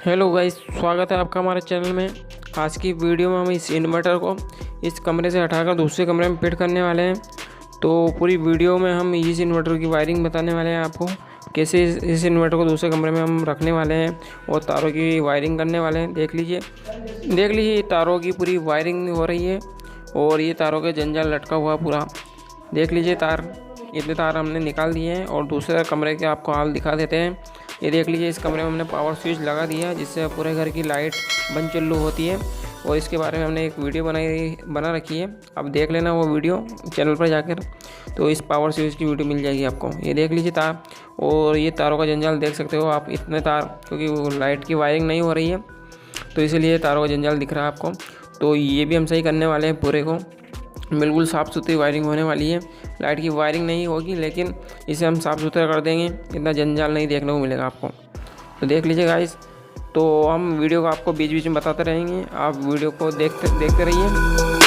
Hello guys, स्वागत है आपका हमारे चैनल में। आज की वीडियो में हम इस इन्वर्टर को इस कमरे से हटाकर दूसरे कमरे में फिट करने वाले हैं। तो पूरी वीडियो में हम इस इन्वर्टर की वायरिंग बताने वाले हैं आपको, कैसे इस इन्वर्टर को दूसरे कमरे में हम रखने वाले हैं और तारों की वायरिंग करने वाले हैं। देख लीजिए तारों की पूरी वायरिंग हो रही है और ये तारों के जंजाल लटका हुआ पूरा। देख लीजिए इतने तार हमने निकाल दिए हैं और दूसरे कमरे के आपको हाल दिखा देते हैं। ये देख लीजिए, इस कमरे में हमने पावर स्विच लगा दिया है जिससे पूरे घर की लाइट बंद चालू होती है और इसके बारे में हमने एक वीडियो बना रखी है। अब देख लेना वो वीडियो चैनल पर जाकर, तो इस पावर स्विच की वीडियो मिल जाएगी आपको। ये देख लीजिए तार, और ये तारों का जंजाल देख सकते हो आप, इतने तार, क्योंकि वो लाइट की वायरिंग नहीं हो रही है तो इसलिए तारों का जंजाल दिख रहा है आपको। तो ये भी हम सही करने वाले हैं, पूरे को बिल्कुल साफ़ सुथरी वायरिंग होने वाली है। लाइट की वायरिंग नहीं होगी लेकिन इसे हम साफ़ सुथरा कर देंगे, इतना जंजाल नहीं देखने को मिलेगा आपको। तो देख लीजिए गाइस, तो हम वीडियो को आपको बीच बीच में बताते रहेंगे, आप वीडियो को देखते रहिए।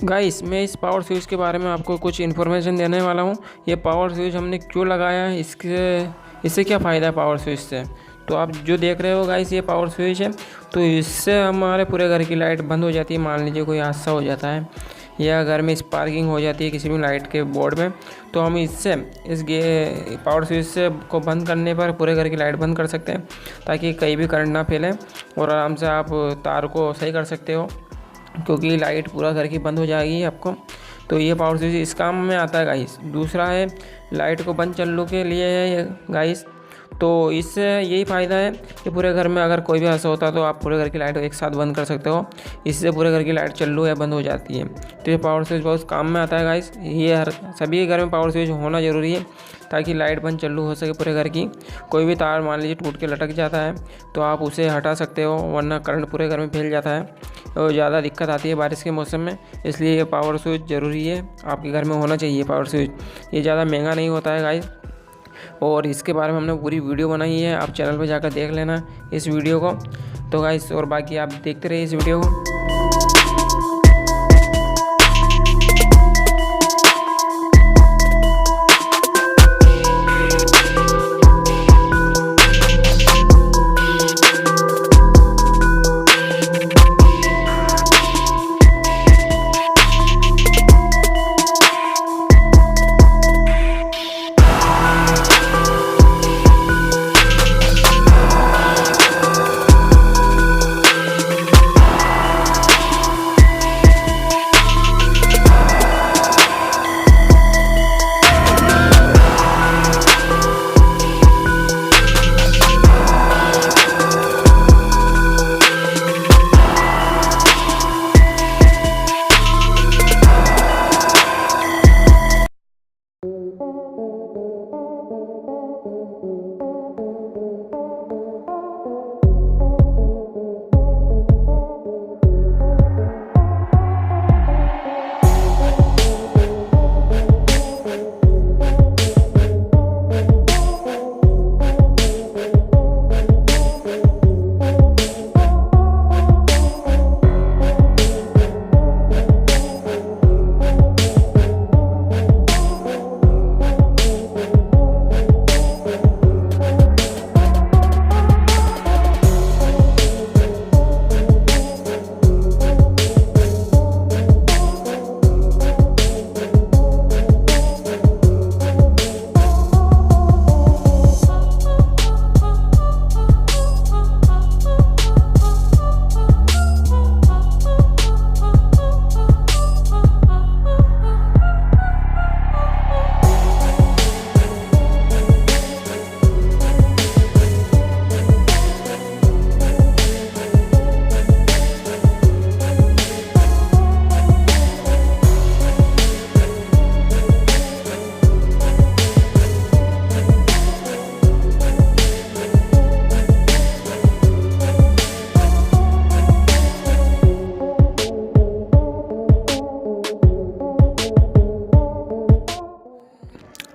गाइस, मैं इस पावर स्विच के बारे में आपको कुछ इन्फॉर्मेशन देने वाला हूँ। ये पावर स्विच हमने क्यों लगाया है, इससे क्या फ़ायदा है पावर स्विच से। तो आप जो देख रहे हो गाइस, ये पावर स्विच है, तो इससे हमारे पूरे घर की लाइट बंद हो जाती है। मान लीजिए कोई हादसा हो जाता है या घर में स्पार्किंग हो जाती है किसी भी लाइट के बोर्ड में, तो हम इस पावर स्विच से को बंद करने पर पूरे घर की लाइट बंद कर सकते हैं, ताकि कहीं भी करंट ना फैले और आराम से आप तार को सही कर सकते हो, क्योंकि लाइट पूरा घर की बंद हो जाएगी आपको। तो ये पावर स्विच इस काम में आता है गाइस। दूसरा है, लाइट को बंद चालू के लिए है ये गाइस। तो इससे यही फ़ायदा है कि पूरे घर में अगर कोई भी हादसा होता है तो आप पूरे घर की लाइट एक साथ बंद कर सकते हो, इससे पूरे घर की लाइट चालू या बंद हो जाती है। तो ये पावर स्विच बहुत काम में आता है गाइस। ये सभी घर में पावर स्विच होना ज़रूरी है, ताकि लाइट बंद चालू हो सके पूरे घर की। कोई भी तार मान लीजिए टूट के लटक जाता है तो आप उसे हटा सकते हो, वरना करंट पूरे घर में फैल जाता है और ज़्यादा दिक्कत आती है बारिश के मौसम में। इसलिए ये पावर स्विच ज़रूरी है, आपके घर में होना चाहिए पावर स्विच। ये ज़्यादा महंगा नहीं होता है गाइस, और इसके बारे में हमने पूरी वीडियो बनाई है, आप चैनल पर जाकर देख लेना इस वीडियो को। तो गाइस, और बाकी आप देखते रहिए इस वीडियो को।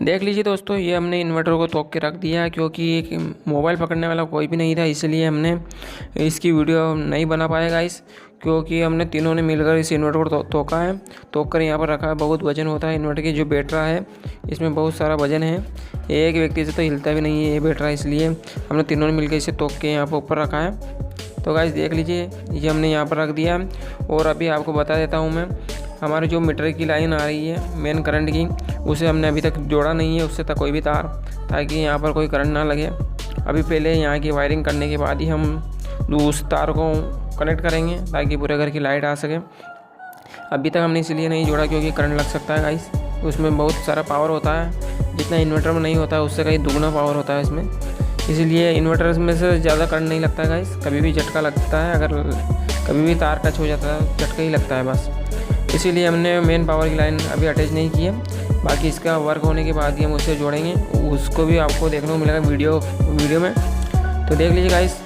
देख लीजिए दोस्तों, ये हमने इन्वर्टर को तोड़ के रख दिया है, क्योंकि एक मोबाइल पकड़ने वाला कोई भी नहीं था, इसलिए हमने इसकी वीडियो नहीं बना पाया गाइस, क्योंकि हमने तीनों ने मिलकर इस इन्वर्टर को तोड़ा है, तोड़ कर यहाँ पर रखा है। बहुत वजन होता है इन्वर्टर की, जो बैटरा है इसमें बहुत सारा वजन है, एक व्यक्ति से तो हिलता भी नहीं है ये बैटरा, इसलिए हमने तीनों ने मिलकर इसे तोड़ के यहाँ पर ऊपर रखा है। तो गाइस देख लीजिए, ये हमने यहाँ पर रख दिया। और अभी आपको बता देता हूँ मैं, हमारी जो मीटर की लाइन आ रही है मेन करंट की, उसे हमने अभी तक जोड़ा नहीं है उससे तक कोई भी तार, ताकि यहाँ पर कोई करंट ना लगे। अभी पहले यहाँ की वायरिंग करने के बाद ही हम उस तार को कनेक्ट करेंगे, ताकि पूरे घर की लाइट आ सके। अभी तक हमने इसलिए नहीं जोड़ा क्योंकि करंट लग सकता है गाइस, उसमें बहुत सारा पावर होता है, जितना इन्वर्टर में नहीं होता है उससे कहीं दुगना पावर होता है इसमें, इसलिए इन्वर्टर में से ज़्यादा करंट नहीं लगता है गाइस। कभी भी झटका लगता है, अगर कभी भी तार टच हो जाता है झटका ही लगता है बस, इसीलिए हमने मेन पावर की लाइन अभी अटैच नहीं की है। बाकी इसका वर्क होने के बाद ही हम उसे जोड़ेंगे, उसको भी आपको देखने को मिलेगा वीडियो में। तो देख लीजिए गाइस,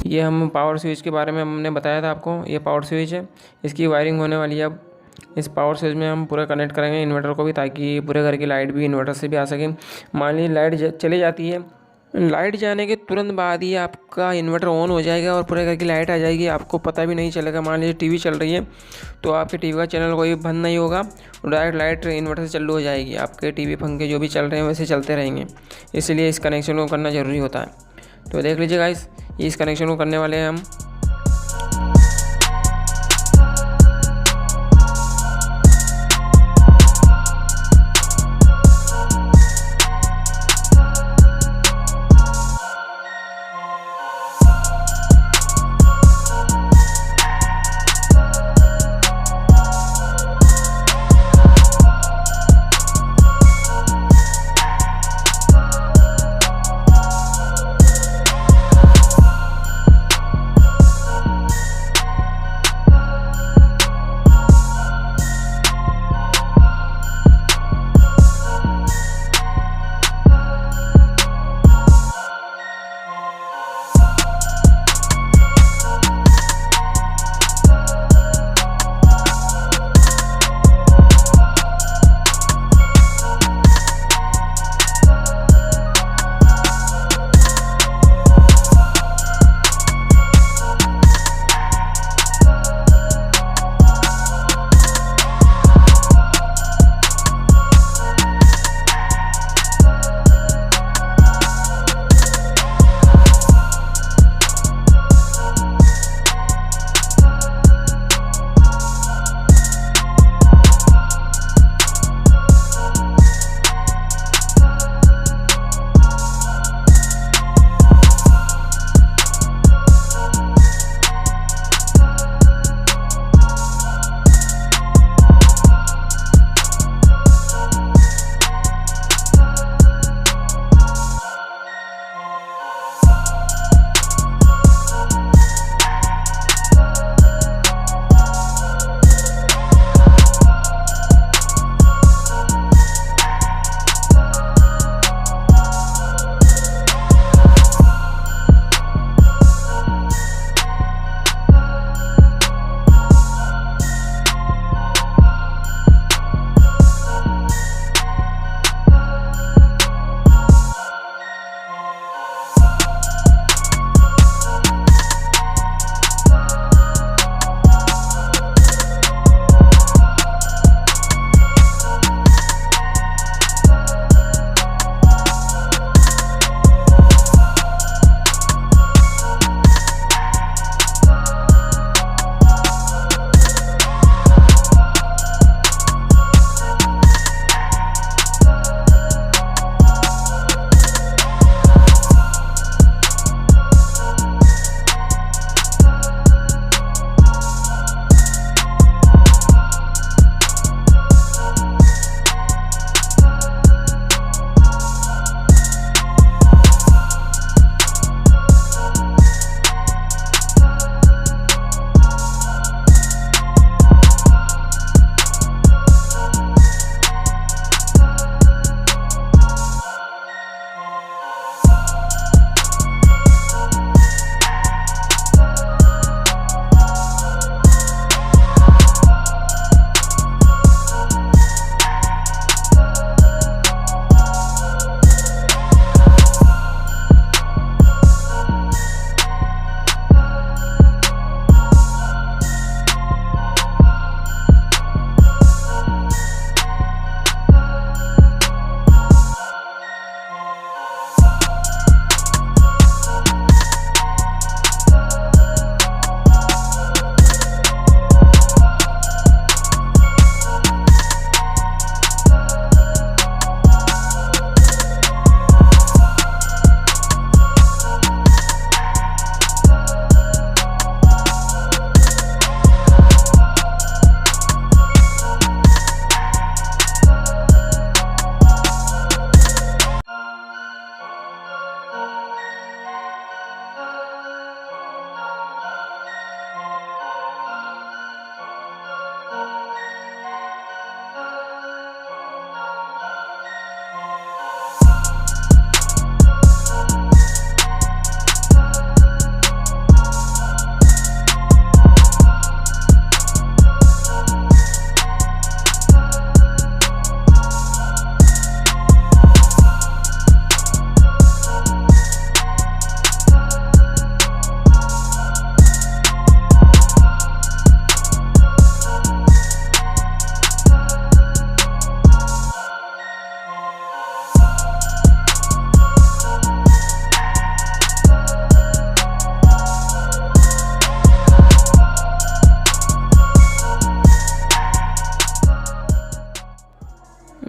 ये हम पावर स्विच के बारे में हमने बताया था आपको, ये पावर स्विच है, इसकी वायरिंग होने वाली है। अब इस पावर स्विच में हम पूरा कनेक्ट करेंगे इन्वर्टर को भी, ताकि पूरे घर की लाइट भी इन्वर्टर से भी आ सके। मान लीजिए लाइट चली जाती है, लाइट जाने के तुरंत बाद ही आपका इन्वर्टर ऑन हो जाएगा और पूरे घर की लाइट आ जाएगी, आपको पता भी नहीं चलेगा। मान लीजिए टीवी चल रही है तो आपके टीवी का चैनल कोई बंद नहीं होगा, डायरेक्ट लाइट इन्वर्टर से चालू हो जाएगी, आपके टीवी पंखे जो भी चल रहे हैं वैसे चलते रहेंगे, इसलिए इस कनेक्शन को करना ज़रूरी होता है। तो देख लीजिए गाइस, इस कनेक्शन को करने वाले हैं हम।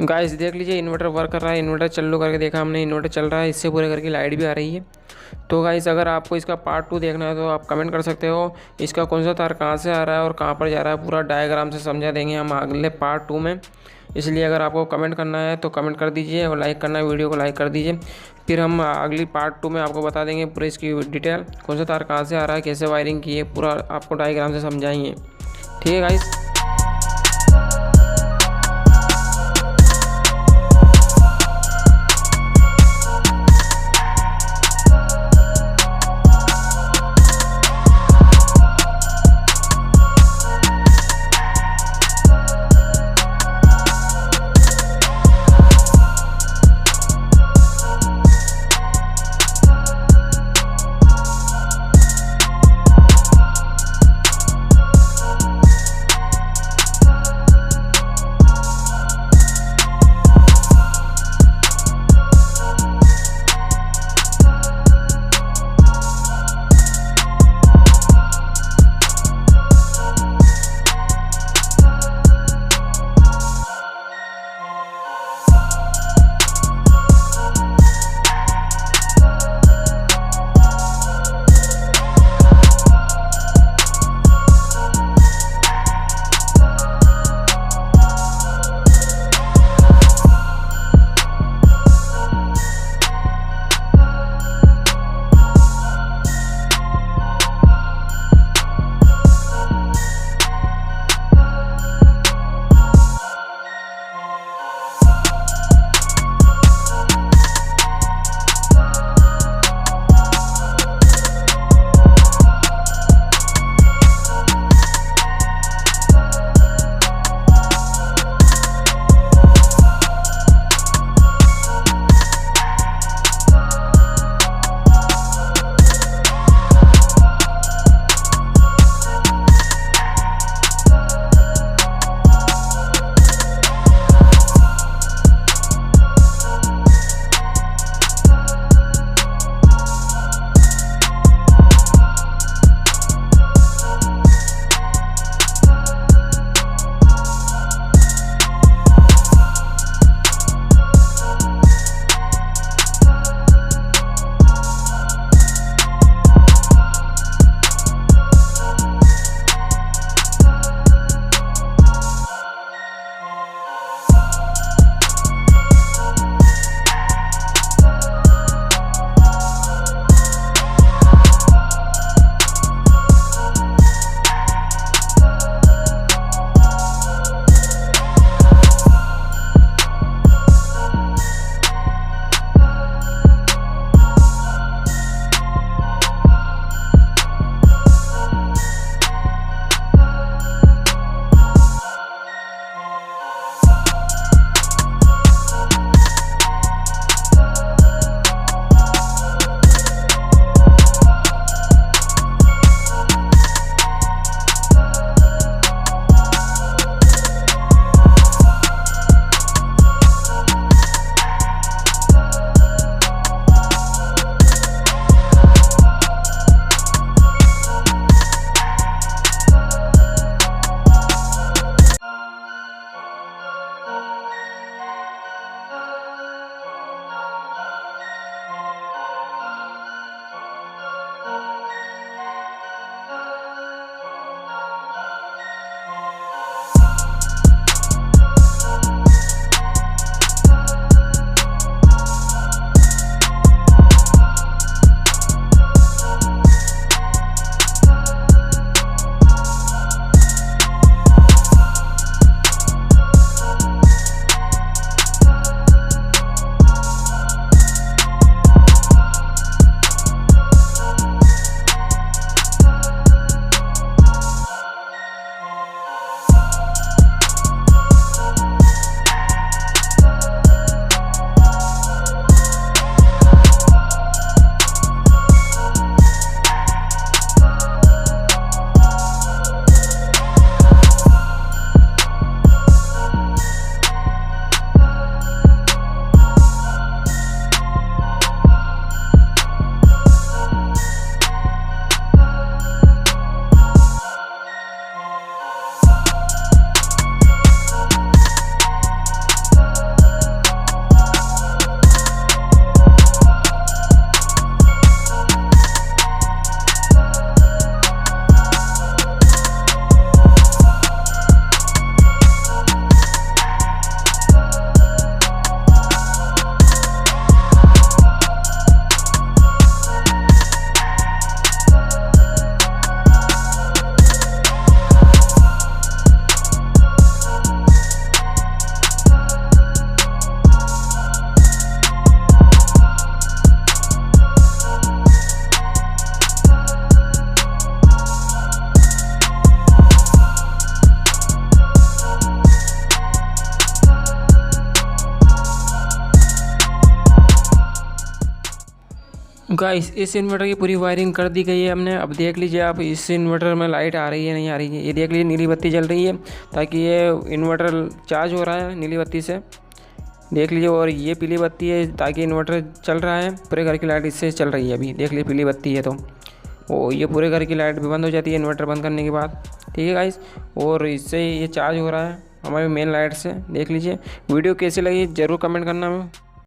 गाइस देख लीजिए इन्वर्टर वर्क कर रहा है, इन्वर्टर चालू करके देखा हमने, इन्वर्टर चल रहा है, इससे पूरे घर की लाइट भी आ रही है। तो गाइस अगर आपको इसका पार्ट 2 देखना है तो आप कमेंट कर सकते हो, इसका कौन सा तार कहाँ से आ रहा है और कहाँ पर जा रहा है, पूरा डायग्राम से समझा देंगे हम अगले पार्ट 2 में। इसलिए अगर आपको कमेंट करना है तो कमेंट कर दीजिए और लाइक करना है, वीडियो को लाइक कर दीजिए। फिर हम अगली पार्ट 2 में आपको बता देंगे पूरी इसकी डिटेल, कौन सा तार कहाँ से आ रहा है, कैसे वायरिंग की है, पूरा आपको डायग्राम से समझाएंगे। ठीक है गाइस। गाइस इस इन्वर्टर की पूरी वायरिंग कर दी गई है हमने। अब देख लीजिए आप, इस इन्वर्टर में लाइट आ रही है नहीं आ रही है, ये देख लीजिए नीली बत्ती जल रही है ताकि ये इन्वर्टर चार्ज हो रहा है नीली बत्ती से, देख लीजिए। और ये पीली बत्ती है ताकि इन्वर्टर चल रहा है, पूरे घर की लाइट इससे चल रही है। अभी देख लीजिए पीली बत्ती है तो वो ये पूरे घर की लाइट भी बंद हो जाती है इन्वर्टर बंद करने के बाद, ठीक है गाइस। और इससे ये चार्ज हो रहा है हमारी मेन लाइट से, देख लीजिए। वीडियो कैसी लगी ज़रूर कमेंट करना।